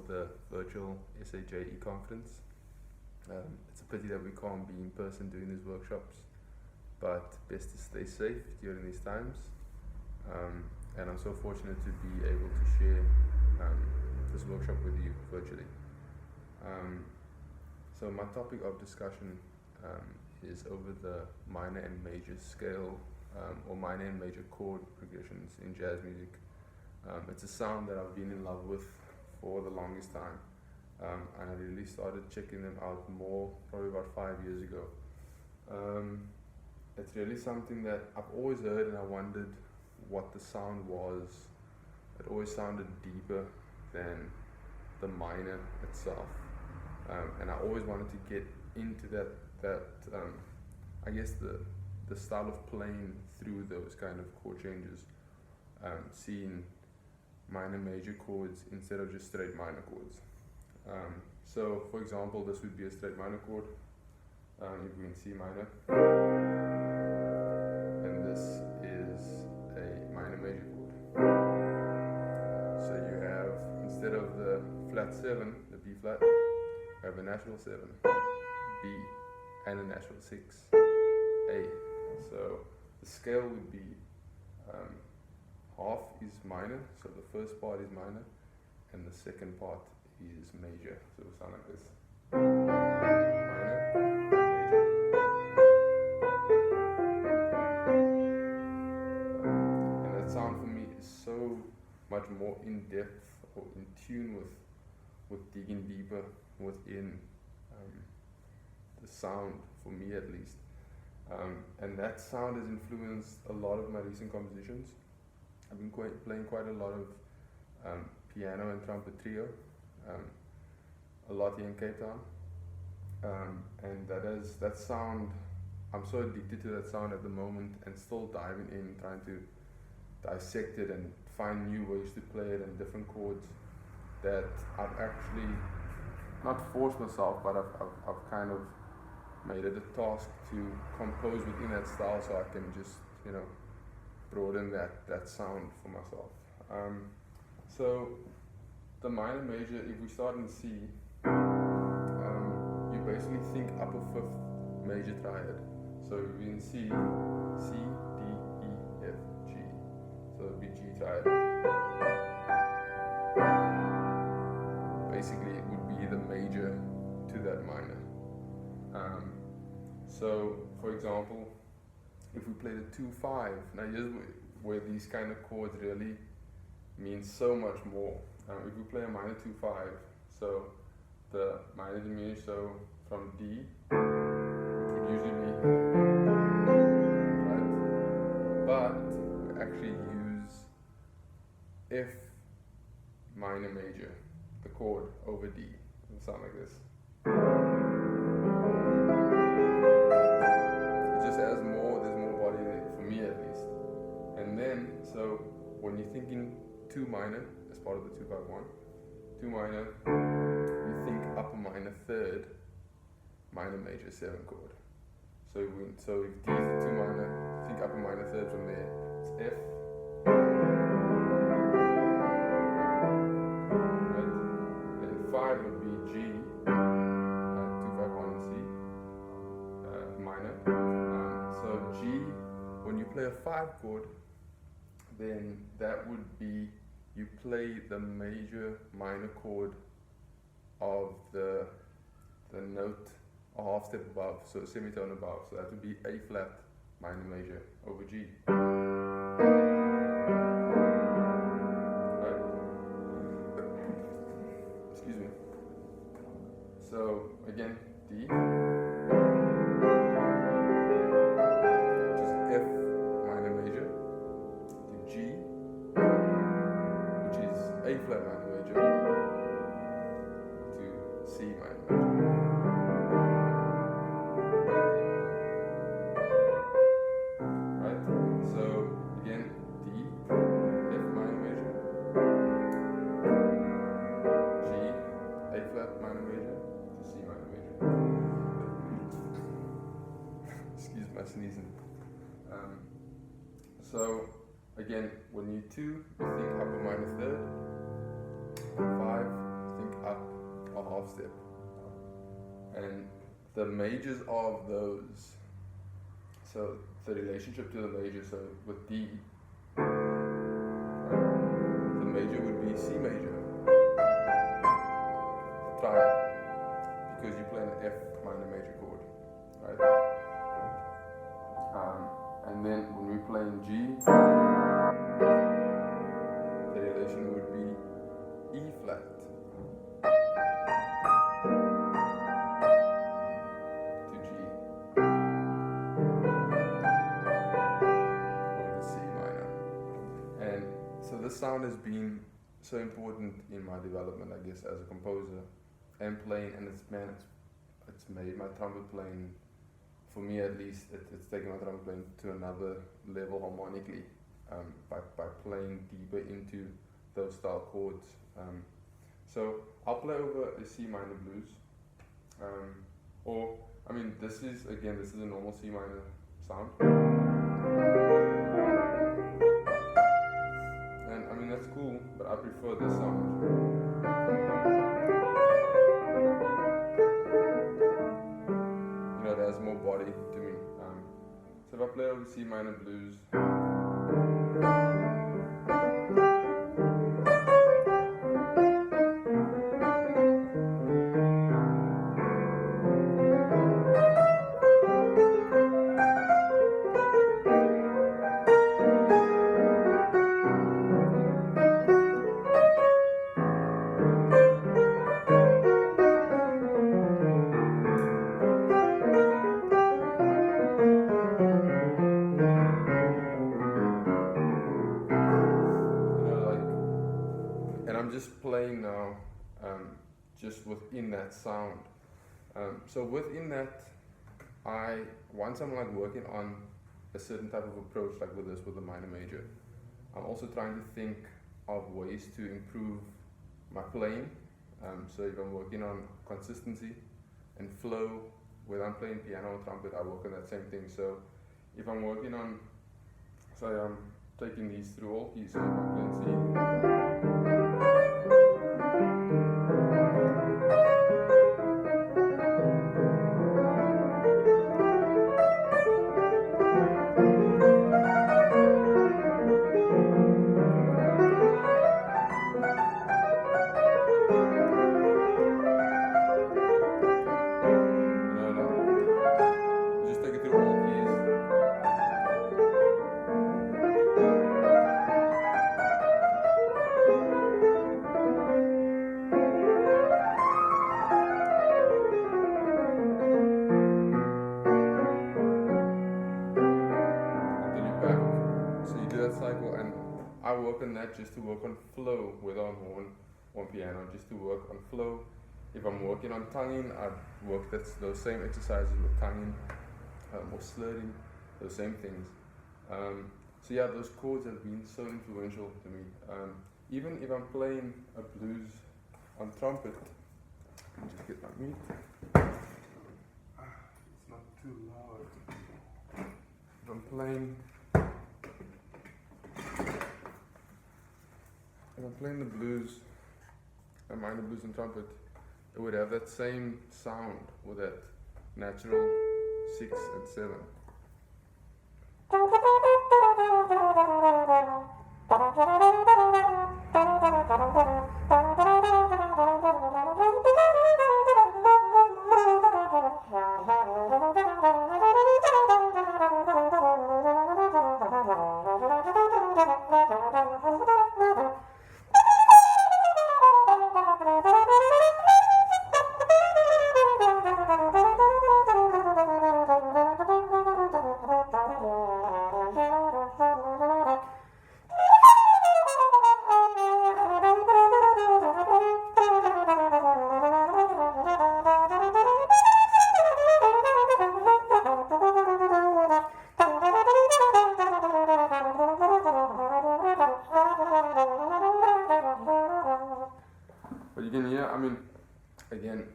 the virtual SAJE conference. It's a pity that we can't be in person doing these workshops, but best to stay safe during these times. And I'm so fortunate to be able to share this workshop with you virtually. So my topic of discussion is over the minor and major scale, or minor and major chord progressions in jazz music. It's a sound that I've been in love with for the longest time, and I really started checking them out more probably about 5 years ago. It's really something that I've always heard, and I wondered what the sound was. It always sounded deeper than the minor itself, and I always wanted to get into that I guess the style of playing through those kind of chord changes, seeing minor major chords instead of just straight minor chords. So for example, this would be a straight minor chord, if we can C minor, and this is a minor major chord. So you have, instead of the flat 7, the B flat, you have a natural 7, B, and a natural 6, A. So the scale would be half is minor, so the first part is minor, and the second part is major. So it will sound like this. Minor, major. And that sound for me is so much more in depth or in tune with digging deeper within the sound, for me at least. And that sound has influenced a lot of my recent compositions. I've been playing quite a lot of piano and trumpet trio, a lot here in Cape Town, and that sound, I'm so addicted to that sound at the moment, and still diving in, trying to dissect it and find new ways to play it and different chords, that I've actually not forced myself, but I've kind of made it a task to compose within that style, so I can just, broaden that sound for myself. So the minor major, if we start in C, you basically think upper fifth major triad. So in C, C, D, E, F, G. So it would be G triad. Basically it would be the major to that minor. So for example, if we play the 2-5, now here's where these kind of chords really mean so much more. If we play a minor 2-5, so the minor diminished, so from D, which would usually be, right? But we actually use F minor major, the chord, over D. It will sound like this. It just has more, there's more body there, for me at least. And then, so when you're thinking 2 minor, as part of the 2-5-1, 2 minor, you think upper minor third, minor major 7 chord. So if D is the 2 minor, think upper minor third from there. It's F, right? Then 5 would be G, 2-5-1 and C, minor. So G, when you play a 5 chord, then that would be, you play the major minor chord of the note a half step above, so a semitone above. So that would be A flat minor major over G. Right? Excuse me. So again, D, which is F minor major, to G, which is A flat minor major, to C minor major. Right? So again, D, F minor major, G, A flat minor major, to C minor major. Excuse my sneezing. So again, when you 2, you think upper minor third. 5, think half step. And the majors of those, so the relationship to the major, so with D, the major would be C major, triad, because you play an F minor major chord, right? And then when we play in G, the relation would be E flat to G, or the C minor. And so this sound has been so important in my development, I guess, as a composer and playing, and it's made my trumpet playing, for me at least, it's taken my trumpet playing to another level harmonically, by playing deeper into those style chords. So I'll play over a C minor blues, or I mean, this is a normal C minor sound, and I mean that's cool, but I prefer this sound. You know, it has more body to me. So if I play over C minor blues, just playing now, just within that sound. So within that, once I'm like working on a certain type of approach, like with the minor major, I'm also trying to think of ways to improve my playing. So if I'm working on consistency and flow, whether I'm playing piano or trumpet, I work on that same thing. So if I'm working on, say I'm taking these through all keys, so if I'm playing C, just to work on flow, whether on horn or piano, just to work on flow. If I'm working on tonguing, I work those same exercises with tonguing or slurring, those same things. So yeah, those chords have been so influential to me. Even if I'm playing a blues on trumpet, let me just get my mute. It's not too loud. If I'm playing the blues, a minor blues and trumpet, it would have that same sound with that natural 6 and 7.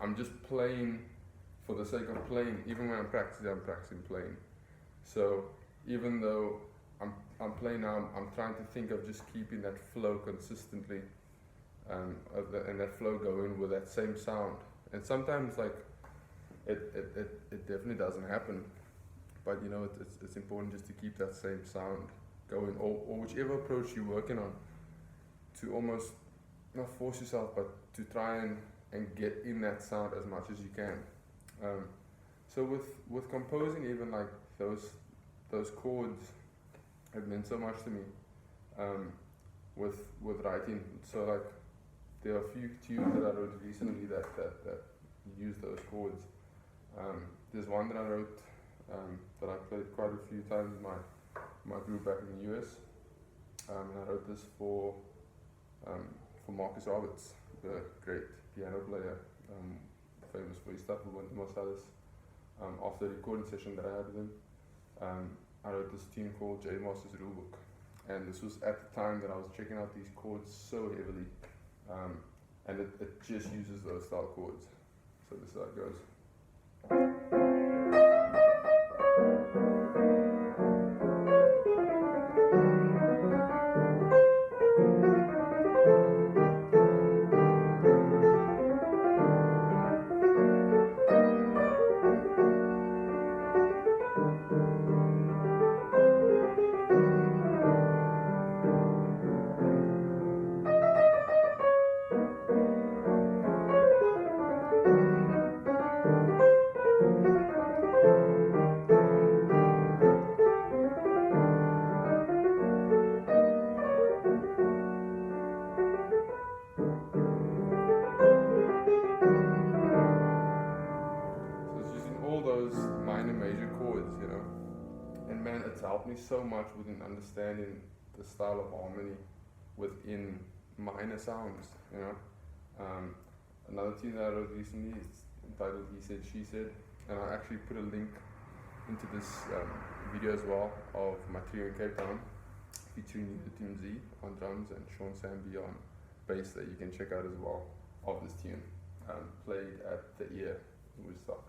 I'm just playing for the sake of playing. Even when I'm practicing playing. So even though I'm playing now, I'm trying to think of just keeping that flow consistently. and that flow going with that same sound. And sometimes like it definitely doesn't happen, but you know it's important just to keep that same sound going, or whichever approach you're working on, to almost not force yourself, but to try and get in that sound as much as you can. So with composing, even like those chords have meant so much to me. With writing, so like there are a few tunes that I wrote recently that use those chords. There's one that I wrote that I played quite a few times in my group back in the US, and I wrote this for Marcus Roberts, the great piano player, famous for his stuff with Wynton Marsalis. After the recording session that I had with him, I wrote this tune called J Master's Rulebook, and this was at the time that I was checking out these chords so heavily, and it just uses those style chords. So this is how it goes. Me so much within understanding the style of harmony within minor sounds, you know. Another tune that I wrote recently is entitled He Said, She Said, and I actually put a link into this video as well of my trio in Cape Town, featuring Tim Z on drums and Sean Samby on bass, that you can check out as well, of this tune, played at the Ear in Woodstock.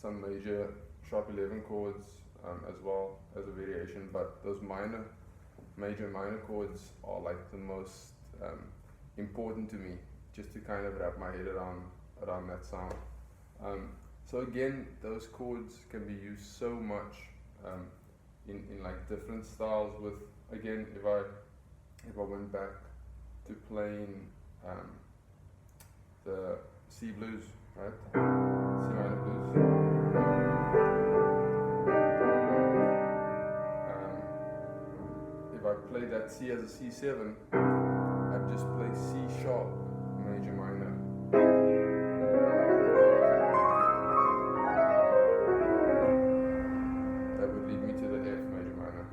Some major sharp 11 chords as well as a variation, but those major minor chords are like the most important to me, just to kind of wrap my head around that sound. So again, those chords can be used so much in like different styles. With, again, if I went back to playing the C blues, right? C minor blues. If I play that C as a C7, I'd just play C sharp, major minor. That would lead me to the F major minor.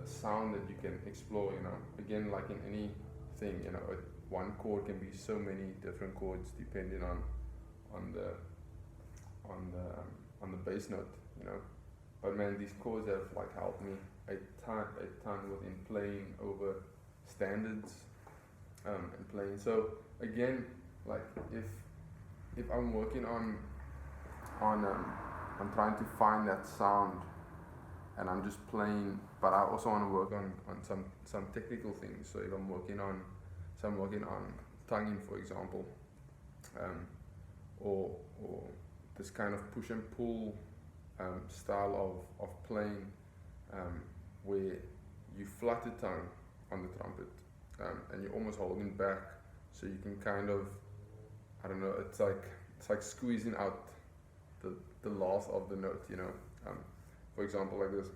Sound that you can explore, you know. Again, like in anything, you know, one chord can be so many different chords depending on the bass note, you know. But man, these chords have like helped me a ton within playing over standards and playing. So again, like if I'm working on I'm trying to find that sound and I'm just playing, but I also want to work on some technical things. So if I'm working on tonguing, for example, or this kind of push and pull style of playing, where you flutter tongue on the trumpet, and you're almost holding back, so you can kind of, I don't know, it's like squeezing out the last of the note, you know. For example, like this.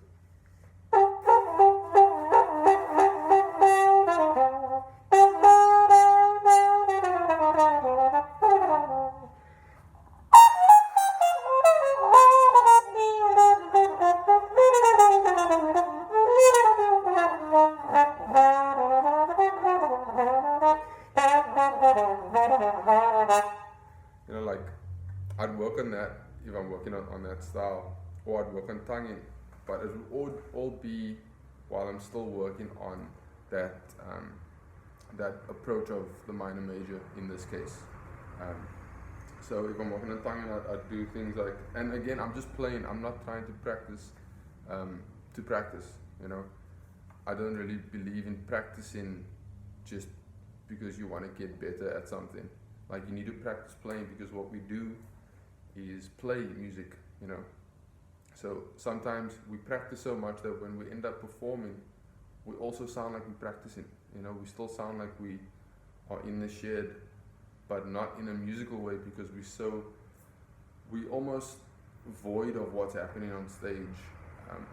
You know, like I'd work on that if I'm working on that style, or I'd work on tonguing, but it would all be while I'm still working on that that approach of the minor major in this case. So if I'm working on tonguing, I'd do things like, and again, I'm just playing. I'm not trying to practice to practice. You know, I don't really believe in practicing just because you want to get better at something. Like, you need to practice playing, because what we do is play music, you know. So sometimes we practice so much that when we end up performing, we also sound like we're practicing, you know. We still sound like we are in the shed, but not in a musical way, because we almost void of what's happening on stage,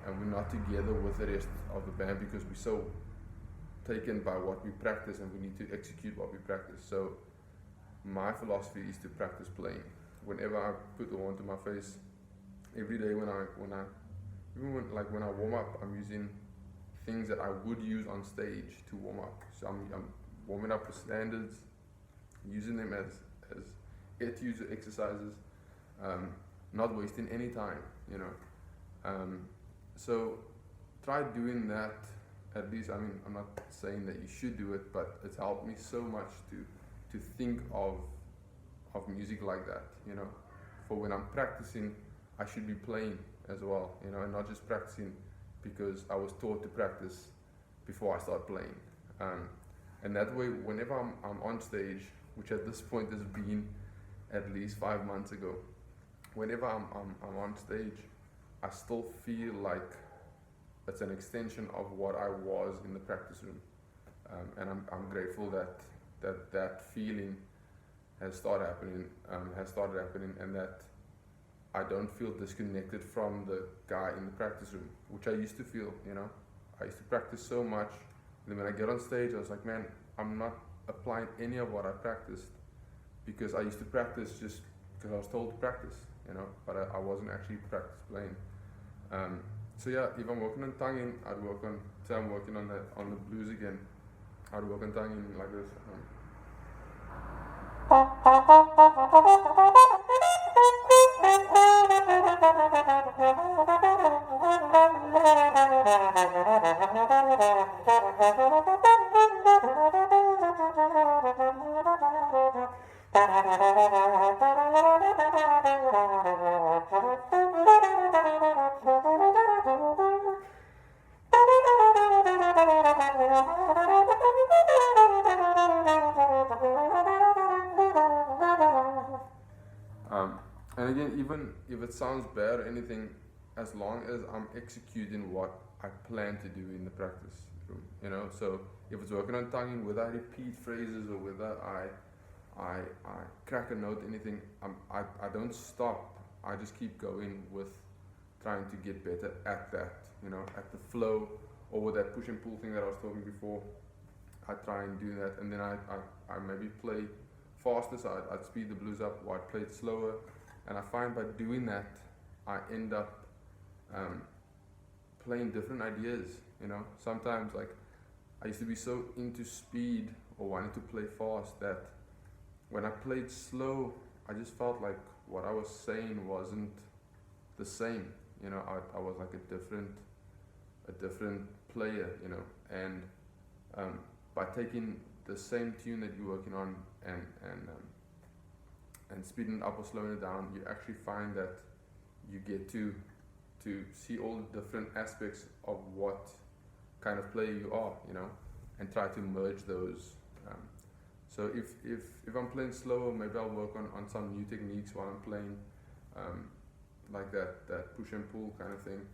and we're not together with the rest of the band, because we're so taken by what we practice, and we need to execute what we practice. So my philosophy is to practice playing. Whenever I put the horn to my face, every day when I warm up, I'm using things that I would use on stage to warm up. So I'm warming up with standards, using them as user exercises, not wasting any time, you know. So try doing that at least. I mean, I'm not saying that you should do it, but it's helped me so much to think of music like that, you know. For when I'm practicing, I should be playing as well, you know, and not just practicing because I was taught to practice before I start playing. And that way, whenever I'm on stage, which at this point has been at least 5 months ago, whenever I'm on stage, I still feel like it's an extension of what I was in the practice room. And I'm grateful that feeling has started happening, and that I don't feel disconnected from the guy in the practice room, which I used to feel, you know. I used to practice so much, and then when I get on stage, I was like, man, I'm not applying any of what I practiced, because I used to practice just because I was told to practice, you know, but I wasn't actually practice playing. So yeah, if I'm working on tonguing, I'd work on, say I'm working on the blues again, I'd work on tonguing like this. And again, even if it sounds bad or anything, as long as I'm executing what I plan to do in the practice room, you know. So if it's working on tonguing, whether I repeat phrases or whether I crack a note, anything, I don't stop. I just keep going with trying to get better at that, you know, at the flow, or with that push and pull thing that I was talking before. I try and do that, and then I maybe play faster, so I'd speed the blues up, or I'd play it slower. And I find by doing that, I end up playing different ideas, you know. Sometimes, like, I used to be so into speed or wanting to play fast that when I played slow, I just felt like what I was saying wasn't the same. You know, I was like a different player. You know, and by taking the same tune that you're working on and speeding it up or slowing it down, you actually find that you get to see all the different aspects of what kind of player you are, you know, and try to merge those. So if I'm playing slower, maybe I'll work on some new techniques while I'm playing, like that push and pull kind of thing.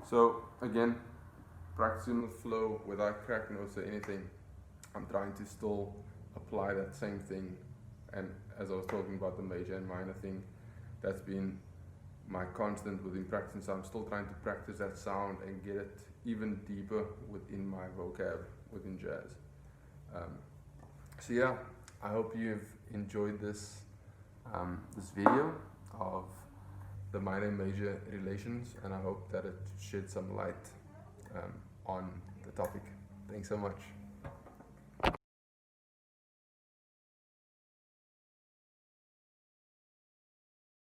So again, practicing the flow without crack notes or anything, I'm trying to still apply that same thing. And as I was talking about the major and minor thing, that's been my constant within practicing. So I'm still trying to practice that sound and get it even deeper within my vocab within jazz. So yeah, I hope you've enjoyed this this video of the minor and major relations, and I hope that it sheds some light on the topic. Thanks so much.